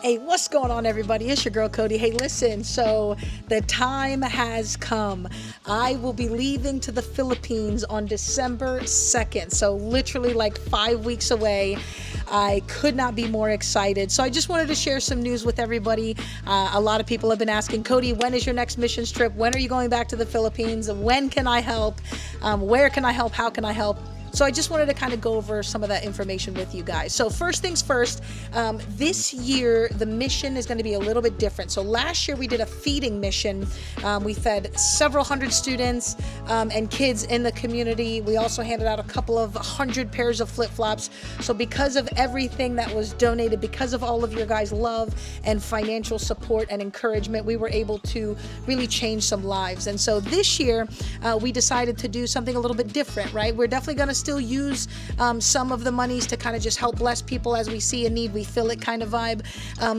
Hey, what's going on, everybody? It's your girl, Cody. Hey, listen, so the time has come. I will be leaving to the Philippines on December 2nd, so literally like 5 weeks away. I could not be more excited. So I just wanted to share some news with everybody. A lot of people have been asking, Cody, when is your next missions trip? When are you going back to the Philippines? When can I help? Where can I help? How can I help? So I just wanted to kind of go over some of that information with you guys. So first things first, this year the mission is going to be a little bit different. So last year we did a feeding mission. We fed several hundred students and kids in the community. We also handed out a couple of 100 pairs of flip-flops. So because of everything that was donated, because of all of your guys' love and financial support and encouragement, we were able to really change some lives. And so this year we decided to do something a little bit different, right? We're definitely going to still use some of the monies to kind of just help bless people as we see a need, we fill it kind of vibe.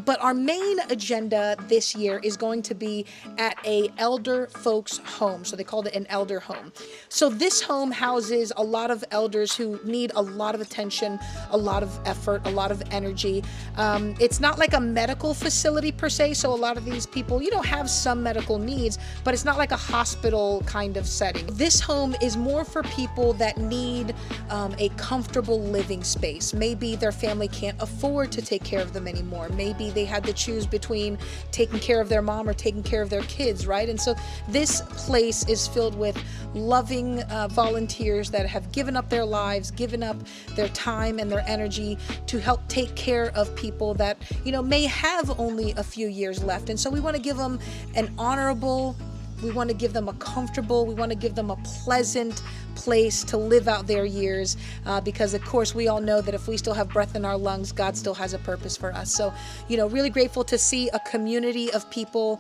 But our main agenda this year is going to be at a elder folks home. So they called it an elder home. So this home houses a lot of elders who need a lot of attention, a lot of effort, a lot of energy. It's not like a medical facility per se. So a lot of these people, have some medical needs, but it's not like a hospital kind of setting. This home is more for people that need a comfortable living space. Maybe their family can't afford to take care of them anymore. Maybe they had to choose between taking care of their mom or taking care of their kids, right? And so this place is filled with loving volunteers that have given up their lives, given up their time and their energy to help take care of people that, may have only a few years left. And so we want to give them an honorable, we want to give them a comfortable, we want to give them a pleasant place to live out their years because, of course, we all know that if we still have breath in our lungs, God still has a purpose for us. So, really grateful to see a community of people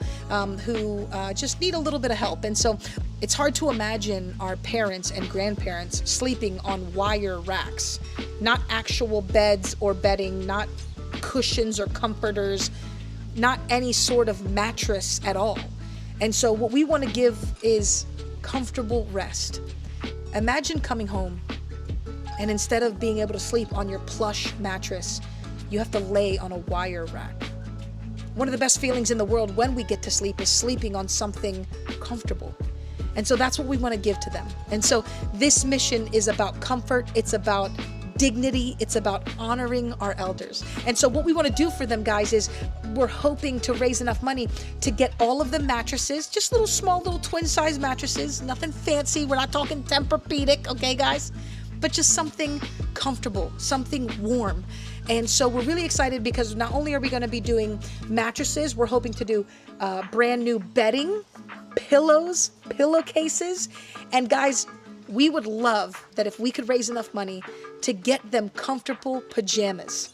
who just need a little bit of help. And so it's hard to imagine our parents and grandparents sleeping on wire racks, not actual beds or bedding, not cushions or comforters, not any sort of mattress at all. And so what we want to give is comfortable rest. Imagine coming home and instead of being able to sleep on your plush mattress, you have to lay on a wire rack. One of the best feelings in the world when we get to sleep is sleeping on something comfortable. And so that's what we want to give to them. And so this mission is about comfort. It's about dignity. It's about honoring our elders. And so what we want to do for them, guys, is we're hoping to raise enough money to get all of the mattresses, just little twin size mattresses, nothing fancy. We're not talking Tempur-Pedic, okay, guys? But just something comfortable, something warm. And so we're really excited because not only are we going to be doing mattresses, we're hoping to do brand new bedding, pillows, pillowcases, and guys, we would love that if we could raise enough money to get them comfortable pajamas.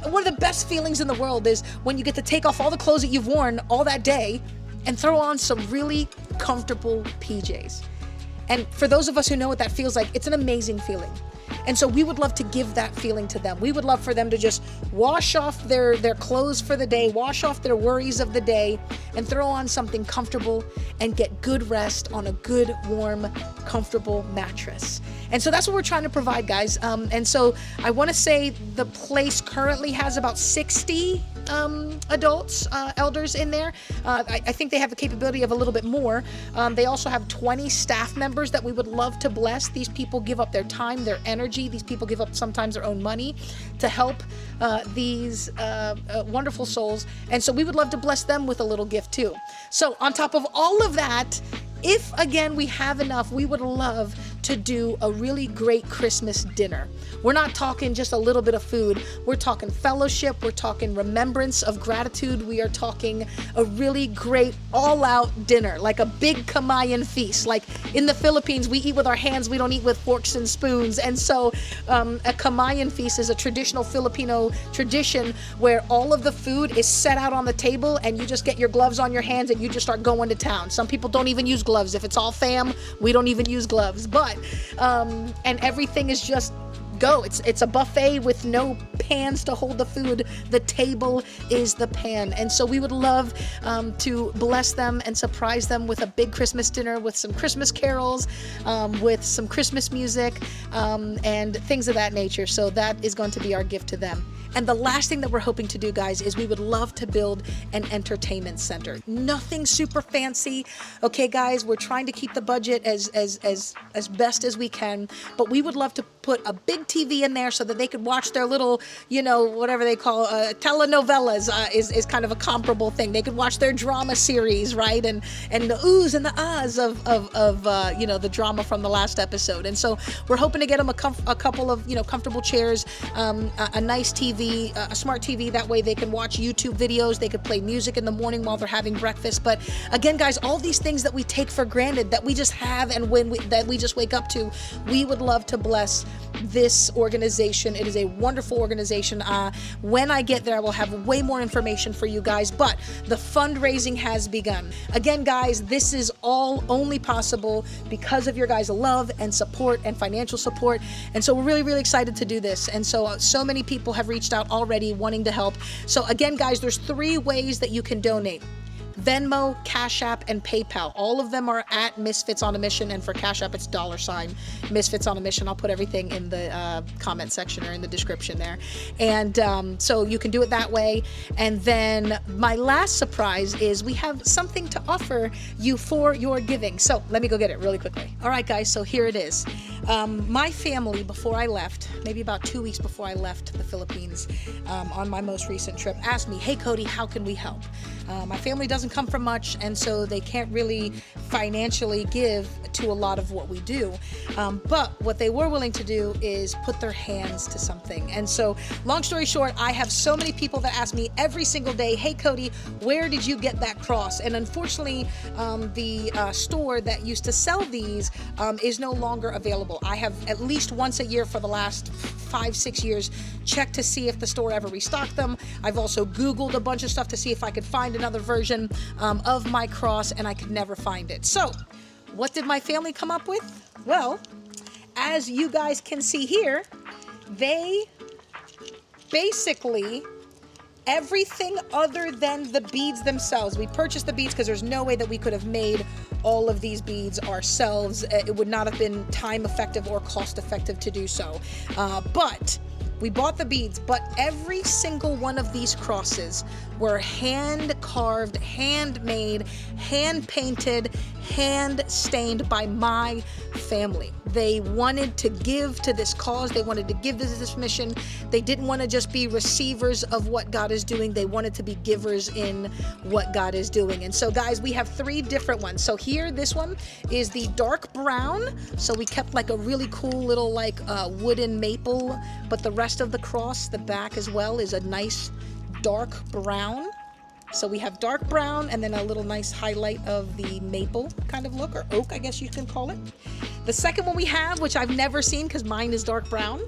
One of the best feelings in the world is when you get to take off all the clothes that you've worn all that day and throw on some really comfortable PJs. And for those of us who know what that feels like, it's an amazing feeling. And so we would love to give that feeling to them. We would love for them to just wash off their clothes for the day, wash off their worries of the day, and throw on something comfortable and get good rest on a good, warm, comfortable mattress. And so that's what we're trying to provide, guys. And so I want to say the place currently has about 60 adults, elders in there. I think they have the capability of a little bit more. They also have 20 staff members that we would love to bless. These people give up their time, their energy. These people give up sometimes their own money to help these wonderful souls. And so we would love to bless them with a little gift too. So on top of all of that, if again we have enough, we would love to do a really great Christmas dinner. We're not talking just a little bit of food. We're talking fellowship. We're talking remembrance of gratitude. We are talking a really great all-out dinner, like a big Kamayan feast. Like in the Philippines, we eat with our hands. We don't eat with forks and spoons. And so a Kamayan feast is a traditional Filipino tradition where all of the food is set out on the table and you just get your gloves on your hands and you just start going to town. Some people don't even use gloves. If it's all fam, we don't even use gloves. But and everything is just go. It's a buffet with no pans to hold the food. The table is the pan. And so we would love to bless them and surprise them with a big Christmas dinner with some Christmas carols, with some Christmas music, and things of that nature. So that is going to be our gift to them. And the last thing that we're hoping to do, guys, is we would love to build an entertainment center. Nothing super fancy. Okay, guys, we're trying to keep the budget as best as we can, but we would love to put a big TV in there so that they could watch their little, whatever they call telenovelas is kind of a comparable thing. They could watch their drama series, right? And the oohs and the ahs of the drama from the last episode. And so we're hoping to get them a couple of, comfortable chairs, a nice TV, a smart TV. That way they can watch YouTube videos. They could play music in the morning while they're having breakfast. But again, guys, all these things that we take for granted, that we just have, and that we just wake up to, we would love to bless this organization. It is a wonderful organization. When I get there, I will have way more information for you guys, but the fundraising has begun. Again, guys, this is all only possible because of your guys' love and support and financial support. And so we're really, really excited to do this. And so many people have reached out already wanting to help. So again, guys, there's 3 ways that you can donate: Venmo, CashApp, and PayPal. All of them are at Misfits on a Mission, and for CashApp, it's $ Misfits on a Mission. I'll put everything in the comment section or in the description there. And so you can do it that way. And then my last surprise is we have something to offer you for your giving. So let me go get it really quickly. All right, guys, so here it is. My family, before I left, maybe about 2 weeks before I left the Philippines on my most recent trip, asked me, "Hey, Cody, how can we help?" My family doesn't come from much, and so they can't really financially give to a lot of what we do. But what they were willing to do is put their hands to something. And so, long story short, I have so many people that ask me every single day, "Hey, Cody, where did you get that cross?" And unfortunately, the store that used to sell these is no longer available. I have at least once a year for the last 5-6 years checked to see if the store ever restocked them. I've also Googled a bunch of stuff to see if I could find another version of my cross, and I could never find it. So what did my family come up with? Well, as you guys can see here, they basically, everything other than the beads themselves. We purchased the beads because there's no way that we could have made all of these beads ourselves. It would not have been time effective or cost effective to do so. But we bought the beads, but every single one of these crosses were hand carved, handmade, hand painted, hand stained by my family. They wanted to give to this cause. They wanted to give to this mission. They didn't want to just be receivers of what God is doing. They wanted to be givers in what God is doing. And so, guys, we have 3 different ones. So here, this one is the dark brown. So we kept like a really cool little wooden maple, but the rest of the cross, the back as well, is a nice dark brown. So we have dark brown and then a little nice highlight of the maple kind of look, or oak, I guess you can call it. The second one we have, which I've never seen because mine is dark brown,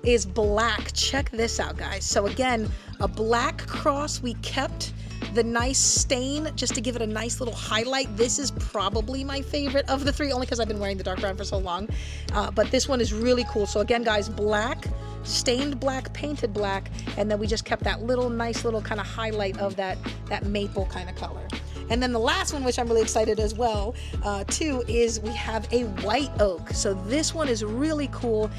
is black. Check this out, guys. So again, a black cross. We kept the nice stain just to give it a nice little highlight. This is probably my favorite of the 3, only because I've been wearing the dark brown for so long. But this one is really cool. So again, guys, black, stained black, painted black, and then we just kept that nice little kind of highlight of that maple kind of color. And then the last one, which I'm really excited as well, too, is we have a white oak. So this one is really cool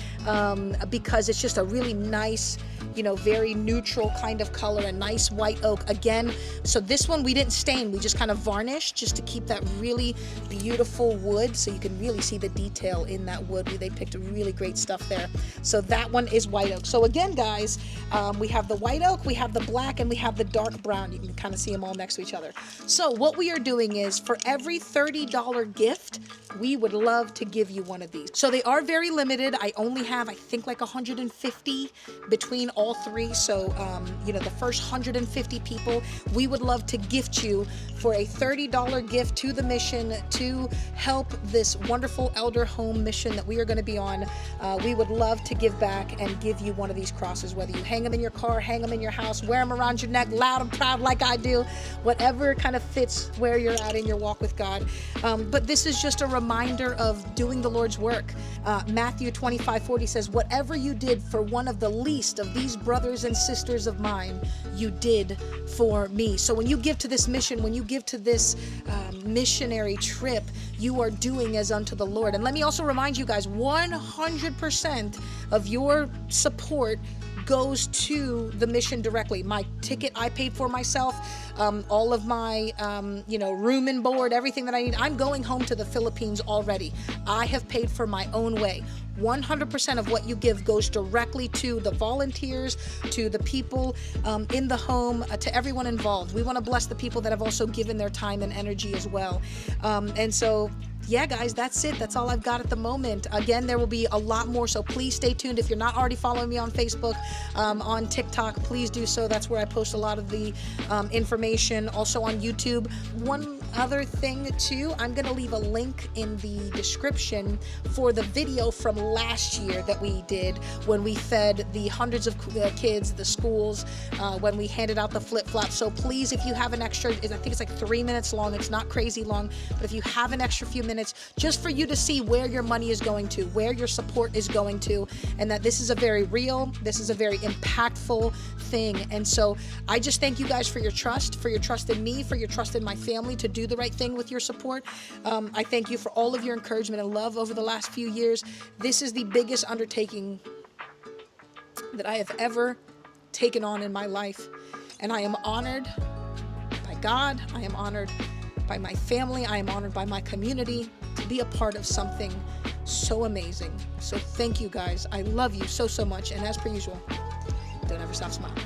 because it's just a really nice, very neutral kind of color, a nice white oak. Again, so this one we didn't stain, we just kind of varnished just to keep that really beautiful wood, so you can really see the detail in that wood. They picked really great stuff there. So that one is white oak. So again, guys, we have the white oak, we have the black, and we have the dark brown. You can kind of see them all next to each other. So what we are doing is, for every $30 gift, we would love to give you one of these. So they are very limited. I only have, I think, like 150 between all 3. So, the first 150 people, we would love to gift you for a $30 gift to the mission to help this wonderful elder home mission that we are going to be on. We would love to give back and give you one of these crosses, whether you hang them in your car, hang them in your house, wear them around your neck, loud and proud like I do, whatever kind of fits where you're at in your walk with God. But this is just a reminder of doing the Lord's work. Matthew 25:40 says, "Whatever you did for one of the least of these brothers and sisters of mine, you did for me." So when you give to this mission, when you give to this missionary trip, you are doing as unto the Lord. And let me also remind you guys, 100% of your support goes to the mission directly. My ticket I paid for myself, all of my room and board, everything that I need. I'm going home to the Philippines already. I have paid for my own way. 100% of what you give goes directly to the volunteers, to the people in the home, to everyone involved. We want to bless the people that have also given their time and energy as well. And so, yeah, guys, that's it. That's all I've got at the moment. Again, there will be a lot more, so please stay tuned. If you're not already following me on Facebook, on TikTok, please do so. That's where I post a lot of the information. Also on YouTube. One other thing too, I'm going to leave a link in the description for the video from last year that we did when we fed the hundreds of kids, the schools, when we handed out the flip-flops. So please, if you have an extra, I think it's like 3 minutes long. It's not crazy long, but if you have an extra few minutes, just for you to see where your money is going to, where your support is going to, and that this is a very real, this is a very impactful thing. And so I just thank you guys for your trust in me, for your trust in my family to do the right thing with your support. I thank you for all of your encouragement and love over the last few years. This is the biggest undertaking that I have ever taken on in my life. And I am honored by God. I am honored by my family. I am honored by my community to be a part of something so amazing. So thank you guys. I love you so, so much. And as per usual, don't ever stop smiling.